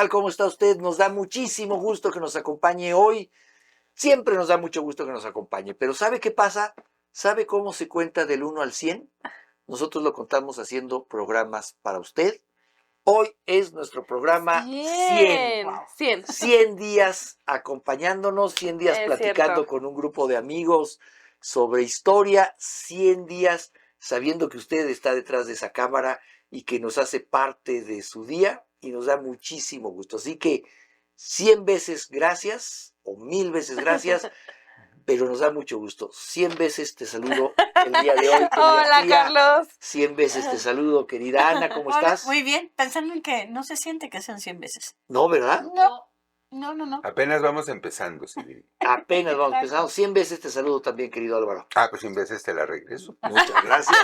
tal? ¿Cómo está usted? Nos da muchísimo gusto que nos acompañe hoy. Siempre nos da mucho gusto que nos acompañe. Pero ¿sabe qué pasa? ¿Sabe cómo se cuenta del 1 al 100? Nosotros lo contamos haciendo programas para usted. Hoy es nuestro programa 100. 100 días acompañándonos, 100 días platicando con un grupo de amigos sobre historia, 100 días sabiendo que usted está detrás de esa cámara y que nos hace parte de su día y nos da muchísimo gusto. Así que 100 veces gracias o 1000 veces gracias, pero nos da mucho gusto. 100 veces te saludo el día de hoy. Hola, tía. Carlos. 100 veces te saludo, querida Ana, ¿cómo estás? Muy bien, pensando en que no se siente que sean 100 veces. No, ¿verdad? No. Apenas vamos empezando, Silvia. Apenas vamos empezando. 100 veces te saludo también, querido Álvaro. Pues 100 veces te la regreso. Muchas gracias.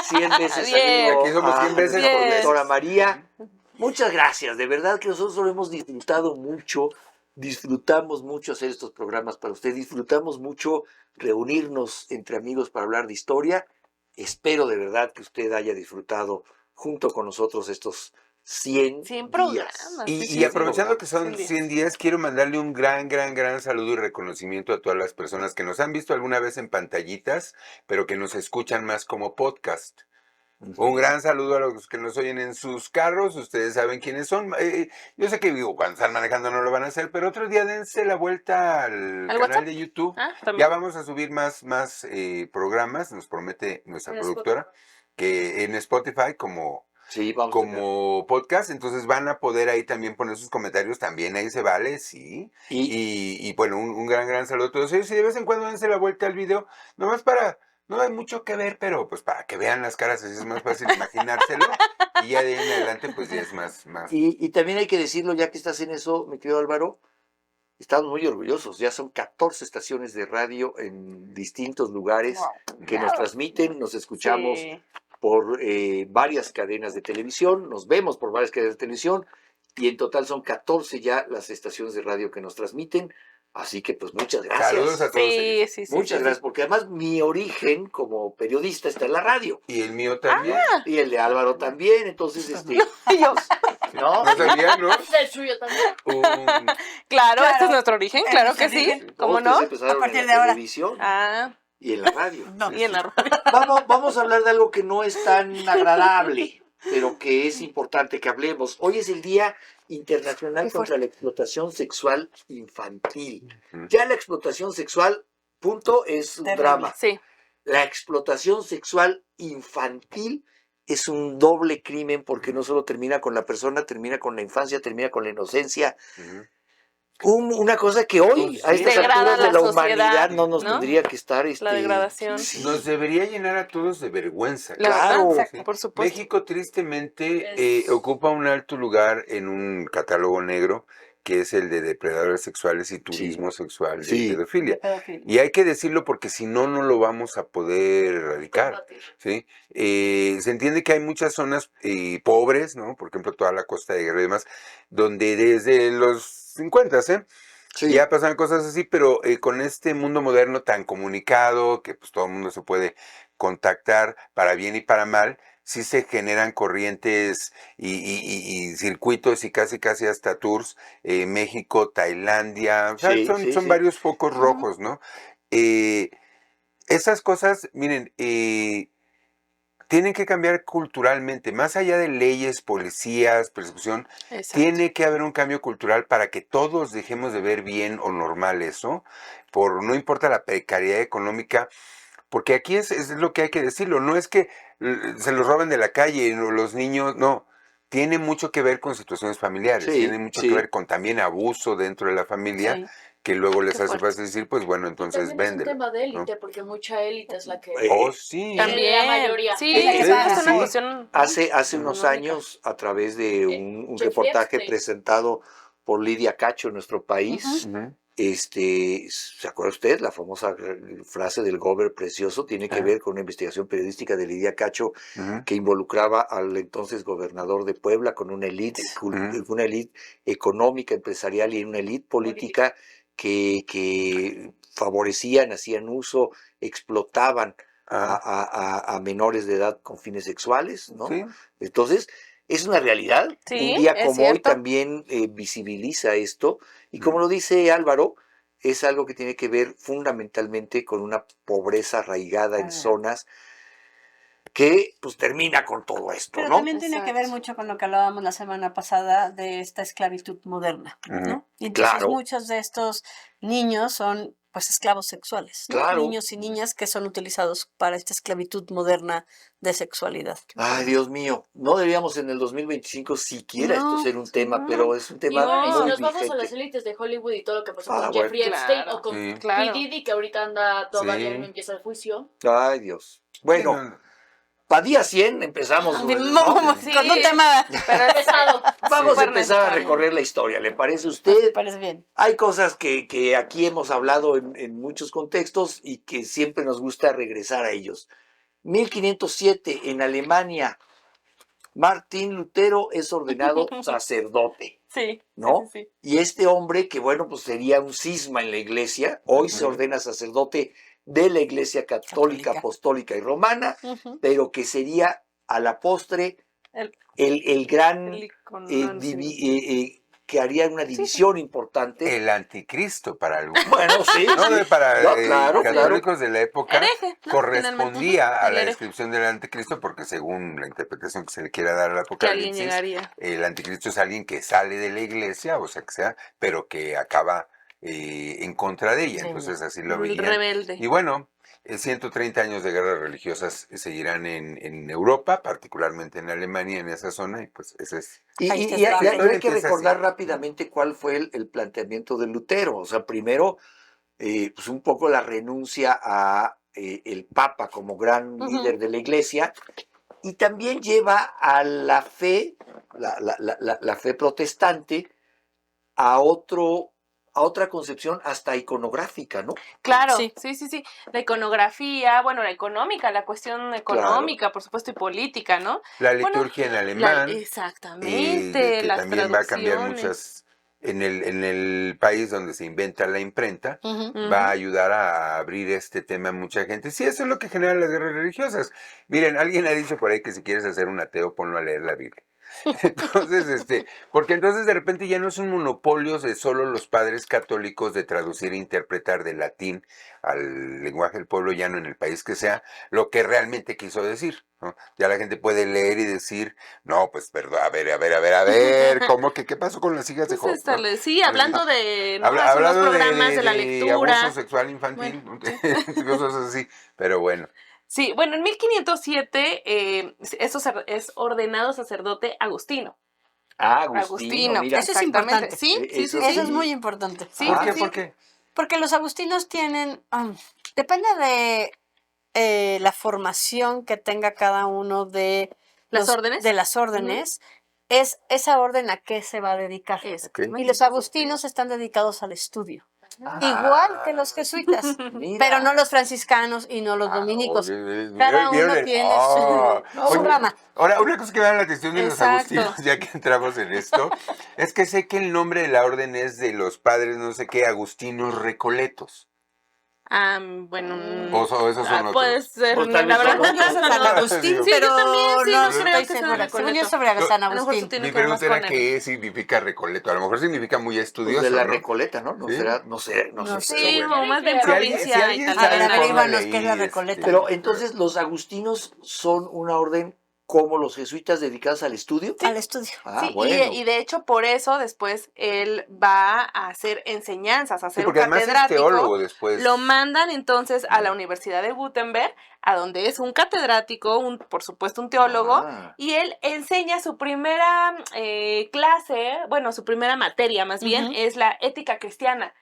100 veces saludo Aquí somos 100 veces a por la vez. doctora María. Muchas gracias. De verdad que nosotros lo hemos disfrutado mucho. Disfrutamos mucho hacer estos programas para usted. Disfrutamos mucho reunirnos entre amigos para hablar de historia. Espero de verdad que usted haya disfrutado junto con nosotros estos 100 programas. Y aprovechando que son 100 días, quiero mandarle un gran saludo y reconocimiento a todas las personas que nos han visto alguna vez en pantallitas, pero que nos escuchan más como podcast. Un gran saludo a los que nos oyen en sus carros, ustedes saben quiénes son. Yo sé que cuando están manejando no lo van a hacer, pero otro día dense la vuelta al canal WhatsApp de YouTube. Ya vamos a subir más programas, nos promete nuestra productora, que en Spotify como podcast, entonces van a poder ahí también poner sus comentarios, también ahí se vale, sí. Y bueno, un gran saludo a todos ellos. Y de vez en cuando dense la vuelta al video, nomás no hay mucho que ver, pero pues para que vean las caras, así es más fácil imaginárselo. Y ya de ahí en adelante, pues ya es más. Y también hay que decirlo, ya que estás en eso, mi querido Álvaro, estamos muy orgullosos. Ya son 14 estaciones de radio en distintos lugares que nos transmiten, nos escuchamos por varias cadenas de televisión, nos vemos por varias cadenas de televisión, y en total son 14 ya las estaciones de radio que nos transmiten. Así que pues muchas gracias. Saludos a todos. Muchas gracias, porque además mi origen como periodista está en la radio. Y el mío también. Y el de Álvaro también, entonces ¿No sabía, no? El suyo también. Claro, este es nuestro origen, claro que sí. ¿Cómo no? A partir de ahora. Televisión y en la radio. Y en la radio. Vamos a hablar de algo que no es tan agradable, pero que es importante que hablemos. Hoy es el Día Internacional contra la Explotación Sexual Infantil. Ya la explotación sexual, punto, es un drama. Sí. La explotación sexual infantil es un doble crimen porque no solo termina con la persona, termina con la infancia, termina con la inocencia. Una cosa que hoy, a estas alturas de la humanidad, no nos tendría que estar... La degradación. Sí. Nos debería llenar a todos de vergüenza. Claro. Por supuesto. México tristemente ocupa un alto lugar en un catálogo negro, que es el de depredadores sexuales y turismo sexual de pedofilia. Y hay que decirlo porque si no, no lo vamos a poder erradicar. ¿Sí? Se entiende que hay muchas zonas pobres, ¿no? Por ejemplo, toda la costa de Guerrero y demás, donde desde los 50, ya pasan cosas así, pero con este mundo moderno tan comunicado, que pues todo el mundo se puede contactar para bien y para mal, sí se generan corrientes y circuitos y casi hasta tours, México, Tailandia, son varios focos rojos, ¿no? Esas cosas, miren, tienen que cambiar culturalmente, más allá de leyes, policías, persecución, tiene que haber un cambio cultural para que todos dejemos de ver bien o normal eso, no importa la precariedad económica, porque aquí es lo que hay que decirlo, no es que se los roben de la calle, los niños, no, tiene mucho que ver con situaciones familiares, tiene mucho que ver con también abuso dentro de la familia, que luego les hace fácil decir, pues bueno, entonces véndelo. Es un tema de élite, ¿no? Porque mucha élite es la que... sí. También. La mayoría. Sí, es una cuestión... Hace unos años, a través de un reportaje presentado por Lidia Cacho en nuestro país, ¿se acuerda usted? La famosa frase del Gober precioso tiene que ver con una investigación periodística de Lidia Cacho que involucraba al entonces gobernador de Puebla con una élite económica, empresarial y una élite política que favorecían, hacían uso, explotaban a menores de edad con fines sexuales, ¿no? Entonces, es una realidad. Sí, Un día es como hoy cierto. también visibiliza esto. Y como lo dice Álvaro, es algo que tiene que ver fundamentalmente con una pobreza arraigada en zonas que pues termina con todo esto, Pero ¿no? también tiene que ver Exacto. mucho con lo que hablábamos la semana pasada de esta esclavitud moderna, ¿no? Y entonces Claro. muchos de estos niños son pues esclavos sexuales, ¿no? Claro. Niños y niñas que son utilizados para esta esclavitud moderna de sexualidad. Ay, Dios mío, no deberíamos en el 2025 siquiera esto No, ser un tema, no. pero es un Y tema bueno, y si muy nos vamos a las vigente. élites de Hollywood y todo lo que pasó Ah, con bueno. Jeffrey Epstein Claro, o con Sí. claro. P. Diddy, que ahorita anda todavía Sí. no empieza el juicio. Ay, Dios. Sí, Bueno, no, para día 100 empezamos, ¿no? Sí, Con un tema pero es pesado. Vamos a súper empezar a necesario. recorrer la historia, ¿le parece a Me usted? parece bien. Hay cosas que aquí hemos hablado en muchos contextos y que siempre nos gusta regresar a ellos. 1507 en Alemania, Martín Lutero es ordenado sacerdote, Sí, ¿no? sí, sí. Y este hombre, que bueno, pues sería un cisma en la iglesia, hoy se Ujú. ordena sacerdote de la iglesia católica, apostólica y romana, Ujú. pero que sería a la postre El- el gran El icono, que haría una división importante. el anticristo para algunos. Bueno, sí, No, sí. para No, claro, claro. católicos de la época Hereje, ¿no? correspondía Finalmente. a El la hereje. descripción del anticristo porque según la interpretación que se le quiera dar al Que alguien Apocalipsis, llegaría. el anticristo es alguien que sale de la iglesia, o sea que sea, pero que acaba en contra de ella. De Entonces así lo El veían. rebelde. Y bueno, 130 años de guerras religiosas seguirán en Europa, particularmente en Alemania, en esa zona, y pues ese es... Y, Ahí y- está y hay, la y hay historia que empieza recordar así. rápidamente cuál fue el planteamiento de Lutero. O sea, primero, pues un poco la renuncia a el Papa como gran líder de la iglesia, y también lleva a la fe, la fe protestante, a otra concepción hasta iconográfica, ¿no? Claro, Sí. sí. La iconografía, bueno, la económica, la cuestión económica, por supuesto, y política, ¿no? La Bueno, liturgia en alemán, exactamente, que las también va a cambiar traducciones. muchas, en el país donde se inventa la imprenta, Ujú. va a Ujú. ayudar a abrir este tema a mucha gente. Sí, eso es lo que genera las guerras religiosas. Miren, alguien ha dicho por ahí que si quieres hacer un ateo, ponlo a leer la Biblia. Entonces, porque entonces de repente ya no es un monopolio de solo los padres católicos de traducir e interpretar del latín al lenguaje del pueblo llano en el país que sea, lo que realmente quiso decir, ¿no? Ya la gente puede leer y decir, no, pues perdón, a ver, ¿cómo que qué pasó con las hijas de Pues Job? ¿No? sí, hablando de, ¿no? Hace unos Hablando programas de la lectura. abuso sexual infantil, Bueno, cosas así, pero bueno. Sí, bueno, en 1507 es ordenado sacerdote Agustino. Ah, Agustino, mira. Eso es exactamente. importante. Sí, Eso Eso es sí. muy importante. Sí, ¿Por qué? sí. ¿Por qué? Porque los agustinos tienen, depende de la formación que tenga cada uno de ¿Las órdenes? de las órdenes, es esa orden a qué se va a dedicar. Exactamente. Y los agustinos están dedicados al estudio, Ah, igual que los jesuitas, mira. pero no los franciscanos y no los dominicos. Oye, Cada ¿vieron uno el- tiene Ah, su oye, rama. Ahora, una cosa que me llama la atención de los Exacto. agustinos, ya que entramos en esto, es que sé que el nombre de la orden es de los padres, no sé qué, agustinos recoletos. Bueno. O esos son otros. Puede ser, Pues no, tal la vez son verdad otros. no, San no. Agustín, Sí, pero yo también, sí, no no creo estoy que sea segura. Según yo Recoleto. sobre San A lo mejor Agustín. tiene Mi que ver más pregunta era con él. qué significa recoleto. A lo mejor significa muy Pues estudioso, de la ¿no? Recoleta, ¿no? No Sí. será, no sé, no No sé. sé. pero Sí, bueno. o más bien Si alguien- provincia si alguien sabe, italiana. averíguanos póngale qué es la ahí, Recoleta. Pero entonces los agustinos son una orden como los jesuitas dedicados al estudio. Al estudio. Ah, Sí, bueno. y de hecho por eso después él va a hacer enseñanzas, a Sí, ser un porque además es catedrático. teólogo después. Lo mandan entonces a la Universidad de Gutenberg, a donde es un catedrático, por supuesto un teólogo, Ah. y él enseña su primera clase, bueno, su primera materia más bien, Ujú. es la ética cristiana.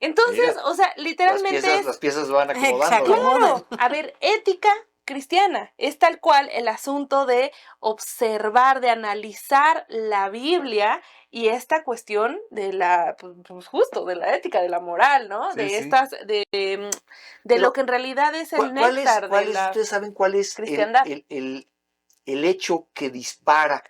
Entonces, Mira, o sea, literalmente las piezas van acomodando. Exacto. ¿no? claro, a ver, ética cristiana es tal cual el asunto de observar, de analizar la Biblia y esta cuestión de la, pues justo, de la ética, de la moral, ¿no? Sí, De sí. estas, de Pero, lo que en realidad es el ¿Cuál néctar de es, la ustedes saben cuál es cristiandad. el hecho que dispara?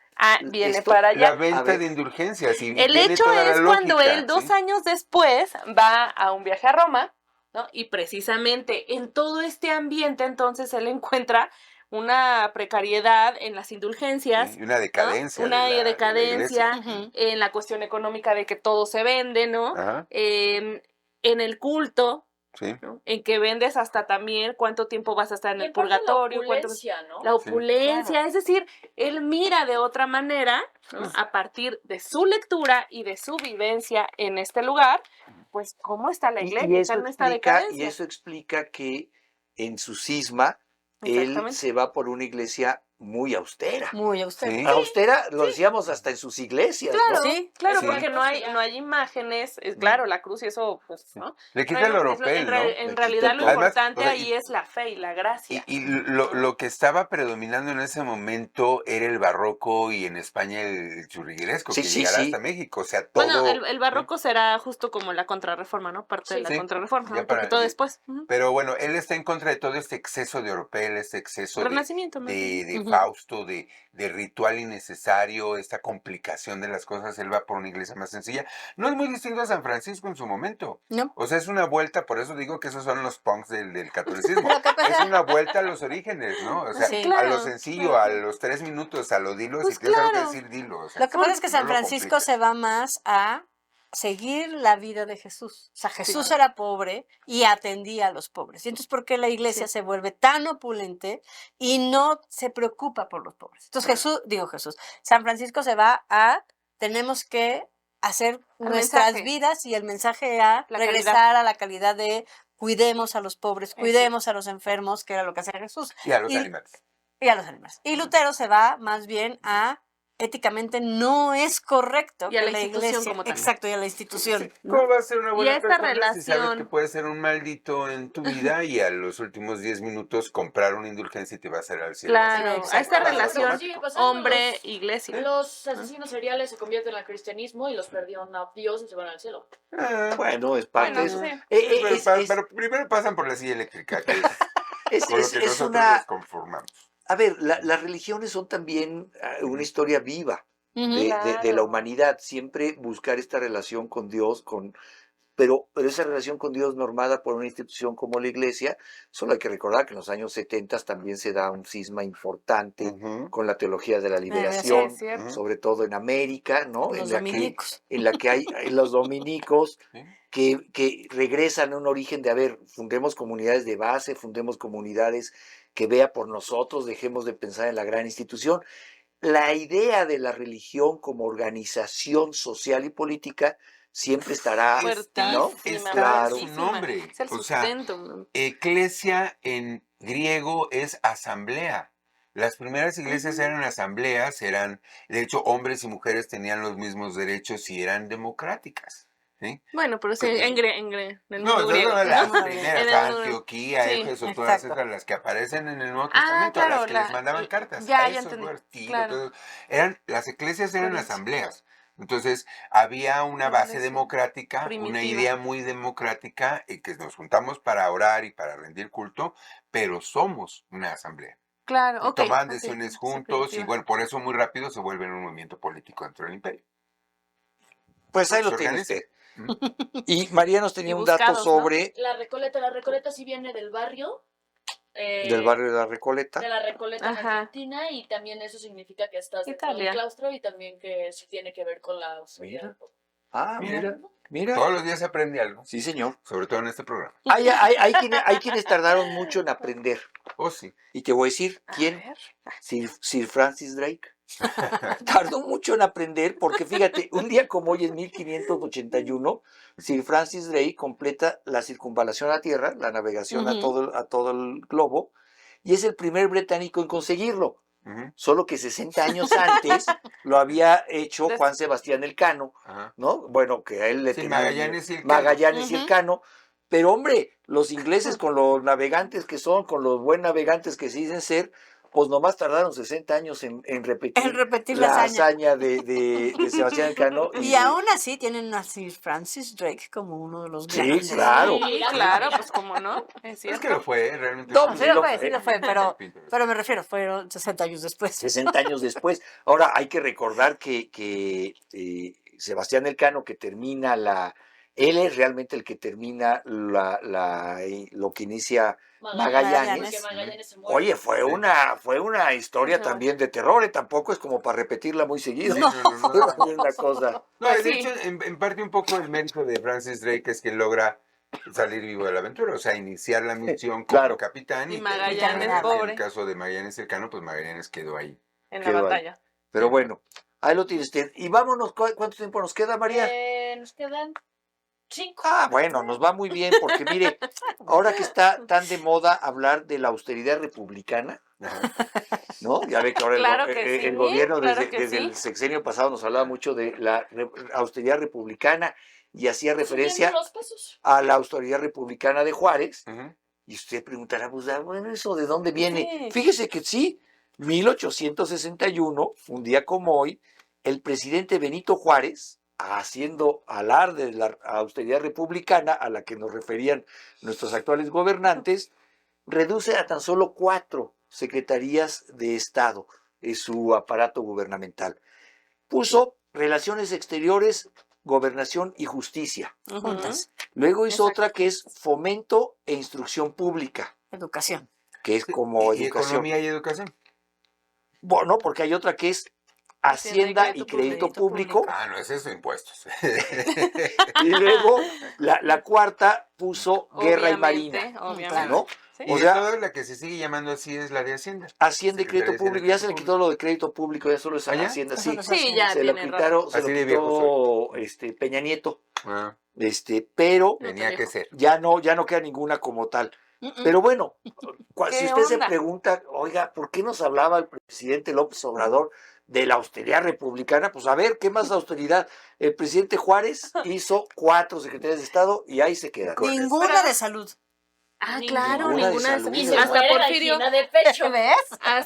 Viene esto? para La allá. A venta ver. de indulgencias. Y El tiene hecho toda la es cuando lógica, él 2 ¿sí? años después va a un viaje a Roma, ¿no? Y precisamente en todo este ambiente entonces él encuentra una precariedad en las indulgencias, Sí, y una ¿no? decadencia. Una de la decadencia Ujú. en la cuestión económica de que todo se vende, ¿no? Ajá, En el culto, sí. ¿no? En que vendes hasta también cuánto tiempo vas a estar en Y el en parte la purgatorio, opulencia, ¿no? la opulencia, es decir, él mira de otra manera, ¿no? A partir de su lectura y de su vivencia en este lugar, pues cómo está la iglesia, está en esta Y decadencia. eso explica que en su cisma él Exactamente. se va por una iglesia muy austera. Muy austero. Sí. Austera, lo decíamos hasta en sus iglesias, Claro, ¿no? Sí, claro, Sí. porque no hay imágenes, claro, la cruz y eso, pues, ¿no? Le No quita hay el imágenes, oropel, ¿no? Le en quita realidad lo todo. Además, importante o sea, ahí es la fe y la gracia. Y lo que estaba predominando en ese momento era el barroco y en España el churrigueresco, Sí, que sí, llegará sí. hasta México. O sea, Bueno, todo. el barroco será justo como la contrarreforma, ¿no? Parte de Sí. la Sí, contrarreforma, ya un poquito después. Ujú. Pero bueno, él está en contra de todo este exceso de oropel, este exceso Renacimiento, más bien. de Ujú. Fausto, de ritual innecesario, esta complicación de las cosas. Él va por una iglesia más sencilla. No es muy distinto a San Francisco en su momento. ¿no? O sea, es una vuelta, por eso digo que esos son los punks del catolicismo. Lo que Es pasa, una vuelta a los orígenes, ¿no? O sea, Sí. a Claro, lo sencillo, claro, a claro. los 3 minutos, a lo dilo, Pues si quieres algo que claro. decir, dilo. O sea, lo que pasa es que no San lo Francisco compliques. se va más a seguir la vida de Jesús. O sea, Jesús era pobre y atendía a los pobres. Y entonces, ¿por qué la iglesia Sí. se vuelve tan opulente y no se preocupa por los pobres? Entonces, San Francisco se va a, tenemos que hacer Al nuestras mensaje. vidas y el mensaje a La regresar a la calidad de cuidemos a los pobres, Eso. cuidemos a los enfermos, que era lo que hacía Jesús. Y a los Y- animales. Y a los animales. Y Lutero se va más bien a éticamente no es correcto Y a que la la institución iglesia, como tal. exacto, y a la institución. ¿Cómo va a ser una buena esta persona si sabes que relación- puede ser un maldito en tu vida y a los últimos 10 minutos comprar una indulgencia y te va a hacer al cielo? Claro, Exacto. a esta Claro, relación automático. Sigue pasando. hombre-iglesia. Los asesinos seriales se convierten al cristianismo y los perdonan a Dios y se van al cielo. Ah, Bueno, es parte Bueno, de eso. sí. pero primero pasan por la silla eléctrica, que es con lo que es nosotros una... nos conformamos. A ver, las religiones son también una historia viva Ujú. de la Claro. humanidad. Siempre buscar esta relación con Dios, pero esa relación con Dios normada por una institución como la iglesia. Solo hay que recordar que en los años 70 también se da un cisma importante Ujú. con la teología de la Sí, liberación, es cierto. sobre todo en América, ¿no? Los En la que, dominicos. en la que hay los dominicos Sí. que regresan a un origen de, a ver, fundemos comunidades de base, fundemos comunidades que vea por nosotros, dejemos de pensar en la gran institución. La idea de la religión como organización social y política siempre estará, ¿no? Fuertísima, Claro. Su fuertísima. nombre. Es el O sea, sustento. ¿no? eclesia en griego es asamblea. Las primeras iglesias eran asambleas, de hecho, hombres y mujeres tenían los mismos derechos y eran democráticas. ¿Sí? Bueno, pero sí, Pues, en el No, mundo esas griego. son las ¿no? primeras, En el- Antioquía, sí, Éfeso, todas exacto. esas, las que aparecen en el Nuevo Ah, Testamento, a claro, las que les mandaban cartas. ya a esos entendí. lugares, Tiro, Claro. las iglesias eran Corintios. asambleas. Entonces, había una La base iglesia democrática, una primitiva. idea muy democrática, y que nos juntamos para orar y para rendir culto, pero somos una asamblea. Claro, Y ok. tomaban ok, decisiones sí, juntos, y primitiva. bueno, por eso muy rápido se vuelven un movimiento político dentro del imperio. Pues ahí Se lo tiene organiza. usted. Y María nos tenía Y un dato buscados, ¿no? sobre La Recoleta sí viene del barrio. del barrio de la Recoleta. De la Recoleta en Ajá. Argentina, y también eso significa que estás dentro Italia. del claustro, y también que sí tiene que ver con la austeridad. Mira. Ah, Mira. mira. Todos los días se aprende algo, Sí, señor. sobre todo en este programa. Hay quienes tardaron mucho en aprender. Oh, sí. Y te voy a decir, A ¿quién? ver. Sir Francis Drake. Tardó mucho en aprender porque fíjate, un día como hoy en 1581, Sir Francis Drake completa la circunvalación a la Tierra, la navegación a Ujú. todo el globo, y es el primer británico en conseguirlo. Ujú, Solo que 60 años antes lo había hecho Des- Juan Sebastián Elcano, ajá. ¿no? Bueno, que a él le Sí, tenían Magallanes y Elcano. Magallanes y Ujú. Elcano. Pero hombre, los ingleses con los navegantes que son, con los buen navegantes que se dicen ser, pues nomás tardaron 60 años en repetir, En repetir la la hazaña. hazaña de Sebastián Elcano. Y aún así tienen a Sir Francis Drake como uno de los Sí, grandes. claro. Sí, claro, pues cómo no. Es Es cierto. que lo fue, realmente. No, fue. sí lo Sí lo fue, Pinto. pero me refiero, fueron 60 años después. 60 años después. Ahora hay que recordar que Sebastián Elcano, que termina Él es realmente el que termina lo que inicia Magallanes. Porque Magallanes se muere. Oye, fue una historia también de terror, ¿eh? Tampoco es como para repetirla muy seguido. Sí, no. Fue también una cosa. No, Pues de sí. hecho, en parte un poco el mérito de Francis Drake es que logra salir vivo de la aventura, o sea, iniciar la misión como Claro. capitán Y y Magallanes, en pobre. el caso de Magallanes Elcano, pues Magallanes quedó ahí. En la Quedó ahí. batalla. Pero bueno, ahí lo tiene usted. Y vámonos, ¿cuánto tiempo nos queda, María? Nos quedan 5. Ah, bueno, nos va muy bien porque mire, ahora que está tan de moda hablar de la austeridad republicana, ¿no? Ya ve que ahora Claro que el sí, gobierno claro desde, que desde sí. el sexenio pasado nos hablaba mucho de la austeridad republicana y hacía referencia Los pesos. a la austeridad republicana de Juárez. Ujú. Y usted preguntará, pues, bueno, ¿eso de dónde viene? Sí. Fíjese que sí, 1861, un día como hoy, el presidente Benito Juárez, haciendo alarde de la austeridad republicana a la que nos referían nuestros actuales gobernantes, reduce a tan solo 4 secretarías de Estado en su aparato gubernamental. Puso Relaciones Exteriores, Gobernación y Justicia. Ujú. Juntas. Luego hizo Exacto. otra que es Fomento e Instrucción Pública, Educación. que es como Y educación. economía y educación. Bueno, porque hay otra que es Hacienda y Crédito Público. Ah, no es eso, impuestos. Y luego la cuarta puso Guerra y Obviamente, Marina, obviamente. ¿no? Sí. Y O de sea, todas la que se sigue llamando así es la de Hacienda. Hacienda y Crédito Secretaría de Público. Ya se le Crédito quitó lo de crédito público, ya solo es ¿Ah, ya? Hacienda, Eso sí. no es Sí, Hacienda. ya Se lo tiene quitaron, se lo Así de viejo quitó Peña Nieto. Ah, Pero No tenía te que dejo. ser. ya no queda ninguna como tal. Mm-mm. Pero bueno, ¿Qué si usted se onda? pregunta, oiga, ¿por qué nos hablaba el presidente López Obrador de la austeridad republicana? Pues a ver, ¿qué más austeridad? El presidente Juárez hizo 4 secretarías de Estado y ahí se queda. Ninguna de salud. Ah, Ninguna claro, de ninguna de salud. Y Y se se hasta muere la Porfirio. angina de pecho. ¿Ves?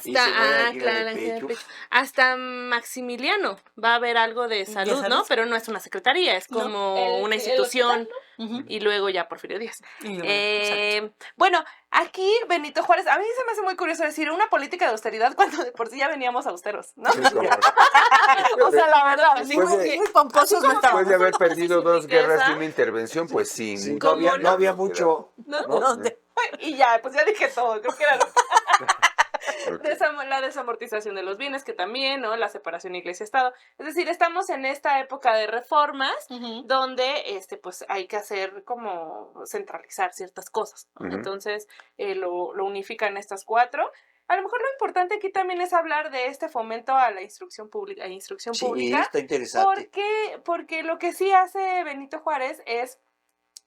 Y se Hasta, muere la angina de claro, la angina de pecho. pecho. Hasta Maximiliano va a haber algo de salud, salud? ¿no? Pero no es una secretaría, es No. como una institución. Ujú. Y luego ya Porfirio Díaz. Y luego, exacto. Bueno, aquí Benito Juárez, a mí se me hace muy curioso decir una política de austeridad cuando de por sí ya veníamos austeros, ¿no? Sí, cómo no. O sea, la verdad, así Después como de- que- Muy pomposos no Después estábamos. de haber perdido dos guerras y riqueza. una intervención, pues sí. Sí, mucho no había mucho. ¿no? ¿no? ¿Dónde? Y ya, pues ya dije todo, creo que era lo Ok. la desamortización de los bienes, que también, ¿no? La separación iglesia-estado. Es decir, estamos en esta época de reformas Ujú. donde, pues hay que hacer como centralizar ciertas cosas, ¿no? Ujú. Entonces, lo unifican estas 4. A lo mejor lo importante aquí también es hablar de este fomento a la instrucción pública, Sí, está interesante. porque lo que sí hace Benito Juárez es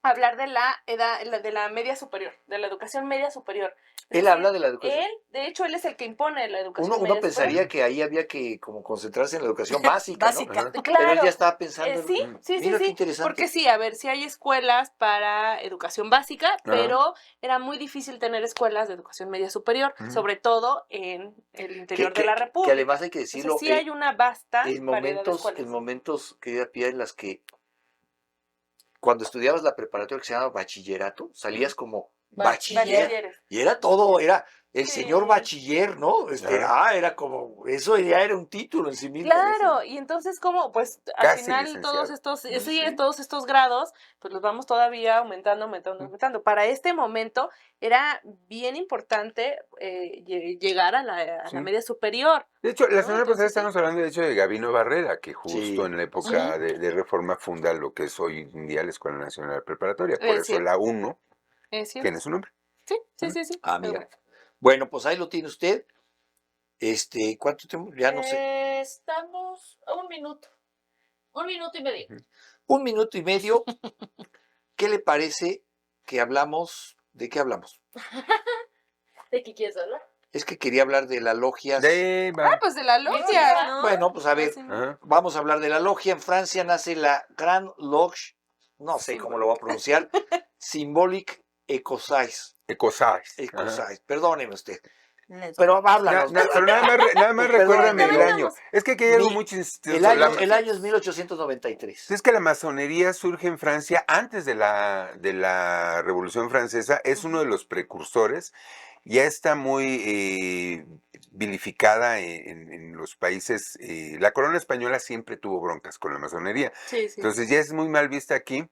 hablar de de la media superior, de la educación media superior. Es Él decir, habla de la educación. de hecho, él es el que impone la educación Uno media pensaría superior. que ahí había que como concentrarse en la educación básica, ¿no? Básica. Ajá. Pero él Claro. ya estaba pensando en... Sí, sí, Mira qué sí. interesante. Porque sí, a ver, sí hay escuelas para educación básica, pero era muy difícil tener escuelas de educación media superior, Ujú. sobre todo en el interior de la que República. además hay que decirlo, Entonces, sí hay una vasta en variedad de momentos, escuelas. querida Pía, en las que cuando estudiabas la preparatoria que se llama bachillerato, salías como bachiller. Bachilleres. Y era todo, era el Sí. señor bachiller, ¿no? Era como, eso ya era un título en sí mismo. Claro, y entonces como, pues al Casi final licenciado. todos estos, Sí. todos estos grados, pues los vamos todavía aumentando. Para este momento era bien importante llegar a la Sí. media superior. De hecho, la No, semana pasada entonces, estábamos hablando de hecho de Gabino Barrera, que justo Sí. en la época de Reforma funda lo que es hoy en día la Escuela Nacional Preparatoria. Por Es eso cierto. la 1 ¿Es cierto? tiene su nombre. Sí. Sí. Ah, mira. Bueno, pues ahí lo tiene usted. ¿Cuánto tiempo? Ya no sé. Estamos a 1 minuto. 1 minuto y medio. 1 minuto y medio. ¿Qué le parece que hablamos? ¿De qué hablamos? ¿De qué quieres hablar? Es que quería hablar de la logia. Ah, pues de la logia, ¿no? Bueno, pues a ver, Sí. Ajá. vamos a hablar de la logia. En Francia nace la Grande Loge, no sé cómo lo voy a pronunciar, Symbolic Ecosais. Ecosais. Ecosais, perdóneme usted. Les- Pero háblanos. Pero nada más Perdón, recuérdame el perdón. año. Es que aquí hay algo Mi- muy chistoso. El año es 1893. Es que la masonería surge en Francia antes de la Revolución Francesa, es uno de los precursores, ya está muy vilificada en los países. La corona española siempre tuvo broncas con la masonería, Sí. entonces ya es muy mal vista aquí.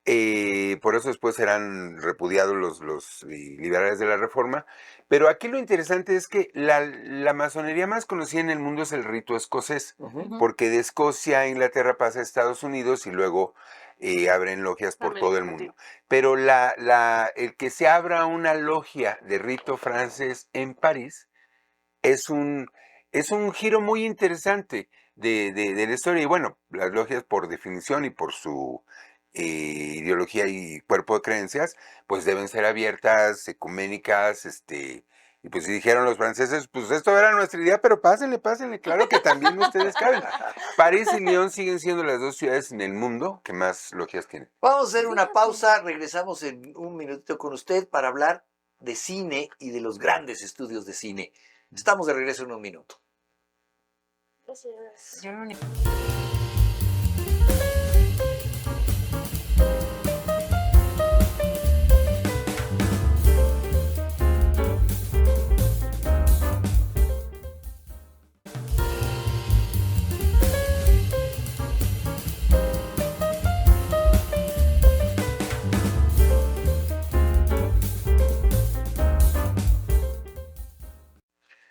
Por eso después serán repudiados los liberales de la Reforma. Pero aquí lo interesante es que la masonería más conocida en el mundo es el rito escocés, porque de Escocia a Inglaterra pasa a Estados Unidos y luego abren logias por todo el mundo. Pero el que se abra una logia de rito francés en París es un giro muy interesante de la historia. Y bueno, las logias por definición y por su ideología y cuerpo de creencias, pues deben ser abiertas, ecuménicas, y pues si dijeron los franceses, pues esto era nuestra idea, pero pásenle, claro que también ustedes caben. París y Lyon siguen siendo las dos ciudades en el mundo que más logias tienen. Vamos a hacer una pausa, regresamos en un minutito con usted para hablar de cine y de los grandes estudios de cine. Estamos de regreso en un minuto. Gracias. Yo lo único-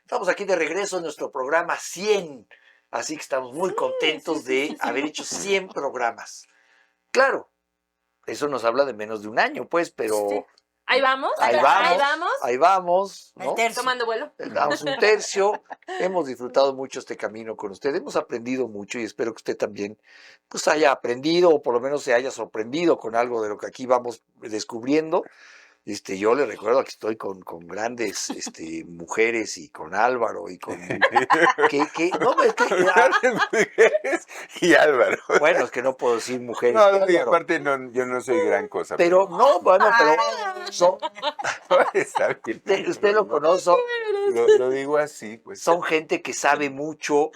Estamos aquí de regreso en nuestro programa 100, así que estamos muy contentos de haber hecho 100 programas. Claro, eso nos habla de menos de un año, pues, pero Sí. Ahí vamos. ahí vamos, El ¿no? tercio. Tomando vuelo. Damos un tercio, hemos disfrutado mucho este camino con usted, hemos aprendido mucho y espero que usted también pues haya aprendido o por lo menos se haya sorprendido con algo de lo que aquí vamos descubriendo. Yo le recuerdo que estoy con grandes mujeres y con Álvaro y con... no, es que... Y Álvaro. Bueno, es que no puedo decir mujeres. No, y Álvaro. aparte yo no soy gran cosa. Pero no, bueno, pero Está bien. usted lo conoce, Lo digo así, pues. son gente que sabe mucho,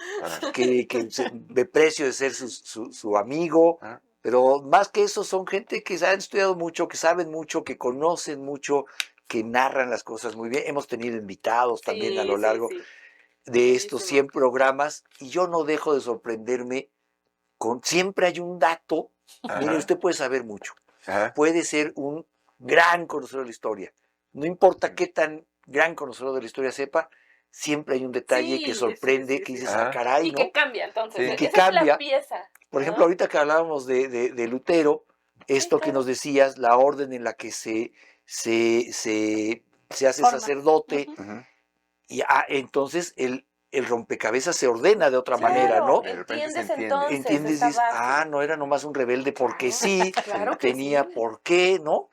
que de precio de ser su amigo, Ah. pero más que eso son gente que han estudiado mucho, que saben mucho, que conocen mucho, que narran las cosas muy bien. Hemos tenido invitados también a lo largo de estos 100 programas y yo no dejo de sorprenderme con siempre hay un dato. Ajá. Mire, usted puede saber mucho, Ajá. puede ser un gran conocedor de la historia, no importa qué tan gran conocedor de la historia sepa, siempre hay un detalle que sorprende, que dices, Ajá. caray, Y ¿no? que cambia, entonces. Sí. Que Esa es cambia. la pieza. Por ejemplo, ahorita que hablábamos de Lutero, esto que nos decías, la orden en la que se hace Forma. sacerdote, Ujú. y entonces el rompecabezas se ordena de otra Claro, manera, ¿no? De repente se entiendes entiende. entonces. Entiendes, esa dices, base. no era nomás un rebelde porque sí, Claro que tenía sí. por qué, ¿no?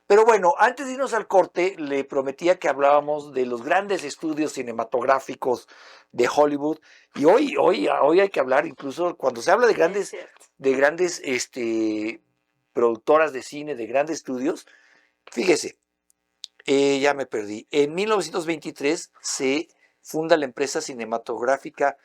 Pero bueno, antes de irnos al corte, le prometía que hablábamos de los grandes estudios cinematográficos de Hollywood, y hoy hay que hablar, incluso cuando se habla de Es cierto. grandes productoras de cine, de grandes estudios, fíjese, ya me perdí. En 1923 se funda la empresa cinematográfica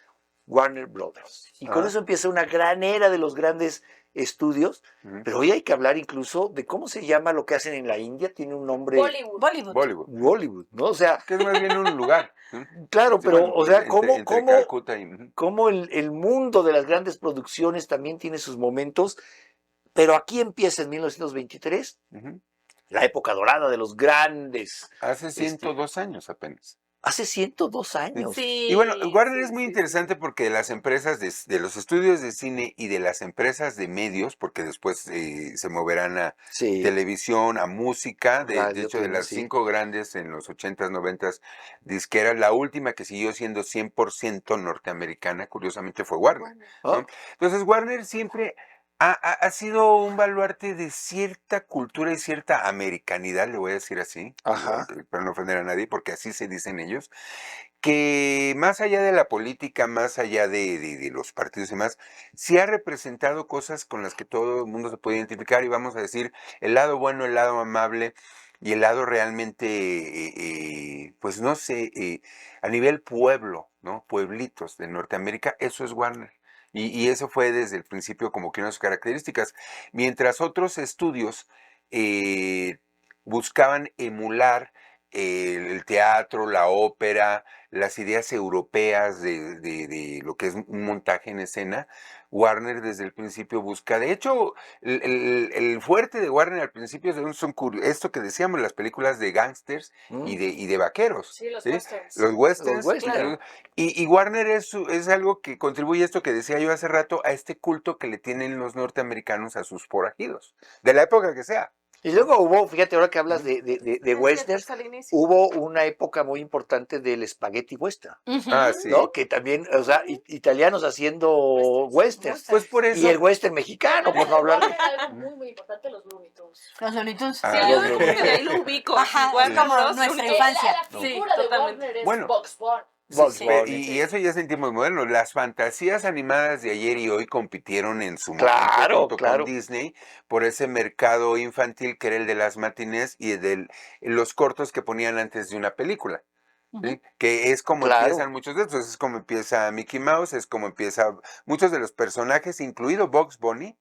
Warner Brothers. Y con Ah. eso empieza una gran era de los grandes estudios. Ujú. Pero hoy hay que hablar incluso de cómo se llama lo que hacen en la India. Tiene un nombre... Bollywood. Bollywood. Bollywood. Bollywood, ¿no? O sea, Que es más bien un lugar. ¿no? claro, Sí, pero, bueno, o sea, entre Calcuta y... ujú. cómo el mundo de las grandes producciones también tiene sus momentos. Pero aquí empieza en 1923 Ujú. la época dorada de los grandes. Hace 102 años apenas. Hace 102 años. Sí. Y bueno, Warner sí, es muy sí. interesante porque de las empresas de los estudios de cine y de las empresas de medios, porque después se moverán a Sí. televisión, a música, de Radio, hecho de las sí. 5 grandes en los 80s, 90s disqueras, la última que siguió siendo 100% norteamericana, curiosamente fue Warner. ¿Ah? Entonces Warner siempre ha sido un baluarte de cierta cultura y cierta americanidad, le voy a decir así, Ajá. para no ofender a nadie, porque así se dicen ellos, que más allá de la política, más allá de los partidos y más, sí ha representado cosas con las que todo el mundo se puede identificar y vamos a decir el lado bueno, el lado amable y el lado realmente, pues no sé, a nivel pueblo, ¿no? Pueblitos de Norteamérica, eso es Warner. Y eso fue desde el principio como que una de sus características. Mientras otros estudios buscaban emular el teatro, la ópera, las ideas europeas de lo que es un montaje en escena, Warner desde el principio busca. De hecho, el fuerte de Warner al principio esto que decíamos, las películas de gángsters y de vaqueros. Sí, los ¿sí? westerns. Los westerns. Los westerns. Claro. Y Warner es algo que contribuye a esto que decía yo hace rato, a este culto que le tienen los norteamericanos a sus forajidos, de la época que sea. Y luego hubo, fíjate, ahora que hablas de westerns, Al inicio. hubo una época muy importante del spaghetti western, Ah, sí. ¿no? Que también, o sea, italianos haciendo westerns. Pues por eso. Y el western mexicano, por no hablar de... Era algo muy, muy importante, los Looney Tunes. Los Looney Tunes. Ah, Sí, los yo Looney creo que de ahí lo ubico. Ajá, Warner es como Bros. nuestra Looney Tunes. infancia. La Sí, figura de totalmente. Warner es Bueno. Bugs Bunny. Bugs sí. Bunny, Y sí. eso ya es en tiempos modernos. Las fantasías animadas de ayer y hoy compitieron en su Claro, momento junto claro. con Disney por ese mercado infantil que era el de las matinés y los cortos que ponían antes de una película. ¿sí? Que es como Claro. empiezan muchos de estos. Es como empieza Mickey Mouse, es como empieza muchos de los personajes, incluido Bugs Bunny.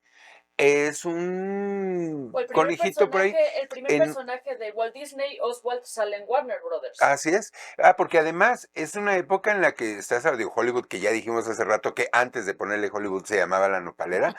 Es un O el primer conejito por ahí. El primer personaje de Walt Disney, Oswald, sale en Warner Brothers. Así es. Porque además es una época en la que estás de Hollywood, que ya dijimos hace rato que antes de ponerle Hollywood se llamaba La Nopalera.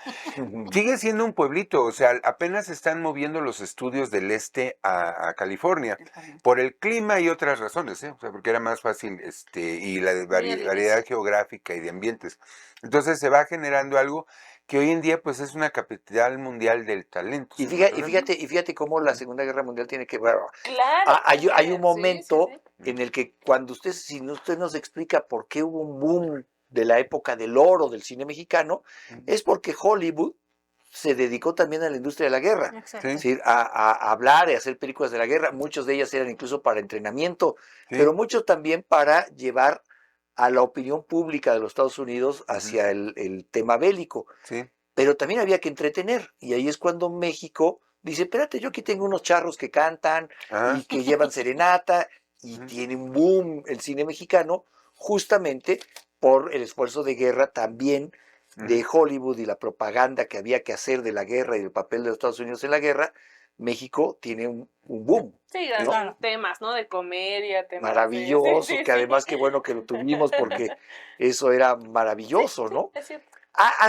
Sigue siendo un pueblito, o sea, apenas están moviendo los estudios del este a California por el clima y otras razones, ¿eh? O sea, porque era más fácil y la variedad geográfica y de ambientes. Entonces se va generando algo que hoy en día pues es una capital mundial del talento. Y fíjate cómo la Segunda Guerra Mundial tiene que ver. Claro. Hay un Sí, momento sí, sí. en el que cuando si usted nos explica por qué hubo un boom de la época del oro del cine mexicano, es porque Hollywood se dedicó también a la industria de la guerra. Exacto. Es decir, a hablar y a hacer películas de la guerra. Muchas de ellas eran incluso para entrenamiento, Sí. pero muchos también para llevar a la opinión pública de los Estados Unidos hacia el tema bélico. Sí. Pero también había que entretener, y ahí es cuando México dice, espérate, yo aquí tengo unos charros que cantan Ajá. y que llevan serenata, y tiene un boom el cine mexicano, justamente por el esfuerzo de guerra también de Hollywood y la propaganda que había que hacer de la guerra y del papel de los Estados Unidos en la guerra. México tiene un boom. Sí, ¿no? claro. Temas, ¿no? De comedia, temas Maravilloso, sí, que además qué bueno que lo tuvimos porque eso era maravilloso, ¿no? Es cierto.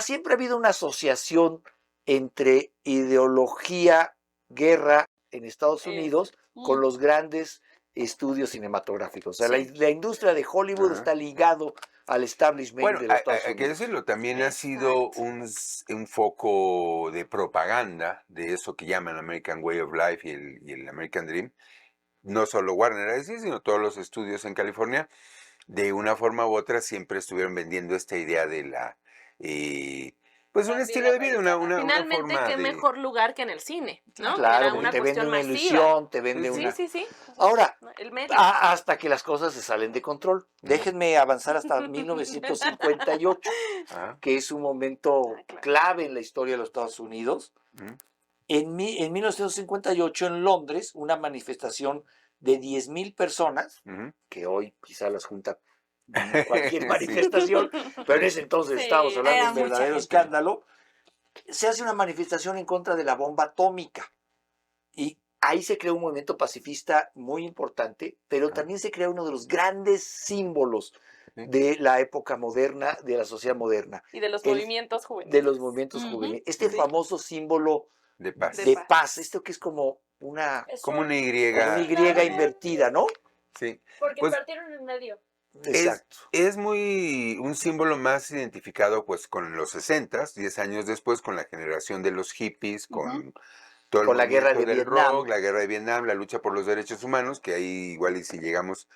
Siempre ha habido una asociación entre ideología, guerra en Estados Unidos con los grandes estudios cinematográficos. O sea, la industria de Hollywood está ligado al establishment Bueno, de los Estados hay que Unidos. decirlo, también ha sido un foco de propaganda de eso que llaman American Way of Life y el American Dream. No solo Warner, así, sino todos los estudios en California, de una forma u otra siempre estuvieron vendiendo esta idea de la... pues un estilo de vida, una Finalmente, forma qué de... mejor lugar que en el cine, ¿no? Claro, Era porque una te vende cuestión una masiva. ilusión, te vende una... Sí. Ahora, El medio. hasta que las cosas se salen de control. Déjenme avanzar hasta 1958, Ah, que es un momento claro. clave en la historia de los Estados Unidos. En 1958 en Londres, una manifestación de 10,000 personas, que hoy quizá las junta cualquier Sí. manifestación, pero en ese entonces Sí, estábamos hablando de era un mucha verdadero gente. escándalo. Se hace una manifestación en contra de la bomba atómica y ahí se crea un movimiento pacifista muy importante, pero también se crea uno de los grandes símbolos de la época moderna, de la sociedad moderna, Y de los movimientos juveniles. de los movimientos juveniles. Este famoso símbolo de paz. de paz, esto que es como una Como una Y. invertida, ¿no? Sí. Porque Pues, partieron en medio. Exacto. Es muy un símbolo más identificado pues con los 60s, 10 años después, con la generación de los hippies, con todo el Con la guerra movimiento de del Vietnam. rock, la guerra de Vietnam, la lucha por los derechos humanos, que ahí igual y si llegamos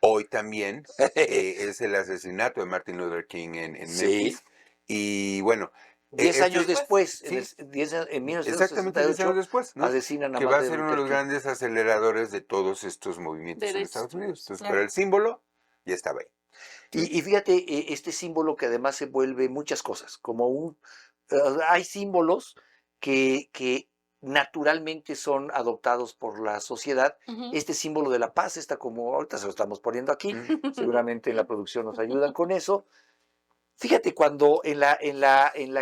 hoy también, es el asesinato de Martin Luther King en Sí. Memphis. Y bueno, 10 años después, sí. en Exactamente 10 años 1968, después, ¿no? asesinan a Que va a Martin ser uno de Luther los King. grandes aceleradores de todos estos movimientos en Derechos. Estados Unidos. Entonces, Claro. pero el símbolo ya estaba ahí. Y fíjate, este símbolo que además se vuelve muchas cosas, como hay símbolos que naturalmente son adoptados por la sociedad. Este símbolo de la paz está como, ahorita se lo estamos poniendo aquí, seguramente en la producción nos ayudan con eso. Fíjate, cuando en la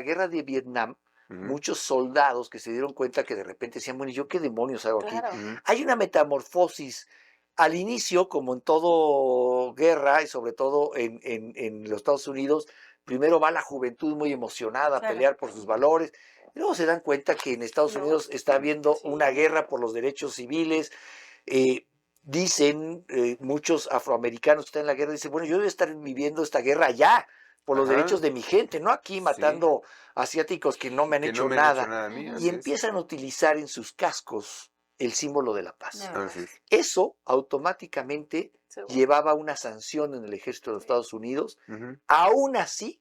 guerra de Vietnam, muchos soldados que se dieron cuenta que de repente decían, bueno, ¿y yo qué demonios hago aquí? Claro. Hay una metamorfosis al inicio, como en todo guerra, y sobre todo en los Estados Unidos, primero va la juventud muy emocionada a Claro. pelear por sus valores. Y luego se dan cuenta que en Estados Unidos está habiendo una guerra por los derechos civiles. Dicen muchos afroamericanos que están en la guerra, dicen, bueno, yo voy a estar viviendo esta guerra allá, por los Ajá. derechos de mi gente, no aquí matando asiáticos que no me han Que hecho no me han hecho nada. nada a mí, así Y es. empiezan a utilizar en sus cascos el símbolo de la paz. No. Así es. Eso automáticamente Seguro. llevaba una sanción en el ejército de los Estados Unidos. Ujú. Aún así,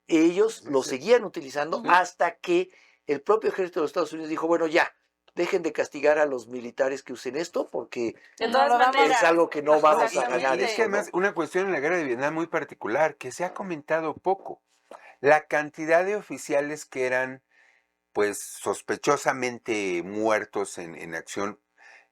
ellos Sí, lo sí. seguían utilizando Ujú. hasta que el propio ejército de los Estados Unidos dijo, bueno, ya, dejen de castigar a los militares que usen esto porque De No todas lo vamos a- maneras. es algo que no vamos a Exactamente. ganar Y es eso, que ¿no? además una cuestión en la guerra de Vietnam muy particular, que se ha comentado poco. La cantidad de oficiales que eran, pues, sospechosamente muertos en acción,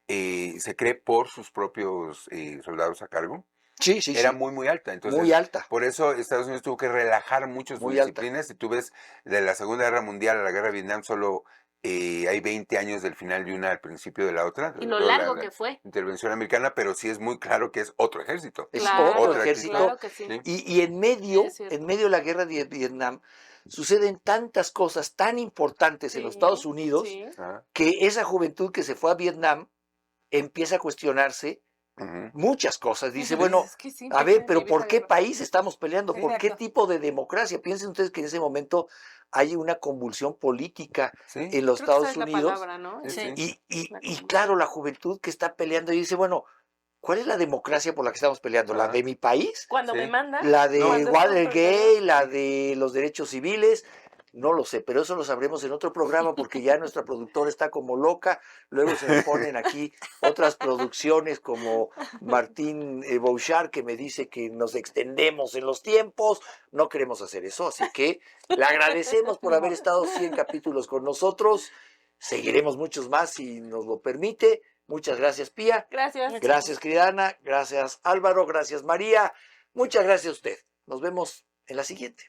se cree por sus propios soldados a cargo, Sí, sí, era sí, muy, muy alta. Entonces, muy alta. por eso Estados Unidos tuvo que relajar mucho sus Muy alta. disciplinas. Si tú ves de la Segunda Guerra Mundial a la Guerra de Vietnam, solo hay 20 años del final de una al principio de la otra. Y lo Toda largo la que fue. intervención americana, pero sí es muy claro que es otro ejército. Es Claro, otro otra ejército. claro que sí. Sí. Y en medio, Es cierto. en medio de la guerra de Vietnam, suceden tantas cosas tan importantes en los Sí, Estados Unidos sí. Ah, que esa juventud que se fue a Vietnam empieza a cuestionarse ujú. muchas cosas. Dice, Ujú. bueno, Es que sí, a ver, imagínate pero vivir ¿por esa qué guerra. país estamos peleando? ¿Por qué Exacto. tipo de democracia? Piensen ustedes que en ese momento hay una convulsión política Sí, en los Creo que esa Estados es la Unidos. palabra, ¿no? sí, Sí. sí. Y La convulsión. claro, la juventud que está peleando y dice, bueno, ¿cuál es la democracia por la que estamos peleando? ¿La Ajá. de mi país? Cuando Sí. me mandan. ¿La de cuando es Watergate? contra- ¿La de los derechos civiles? No lo sé, pero eso lo sabremos en otro programa porque ya nuestra productora está como loca. Luego se me ponen aquí otras producciones como Martín Bouchard que me dice que nos extendemos en los tiempos. No queremos hacer eso, así que le agradecemos por haber estado 100 capítulos con nosotros. Seguiremos muchos más si nos lo permite. Muchas gracias, Pía. Gracias. Gracias, querida Ana. Gracias, Álvaro. Gracias, María. Muchas gracias a usted. Nos vemos en la siguiente.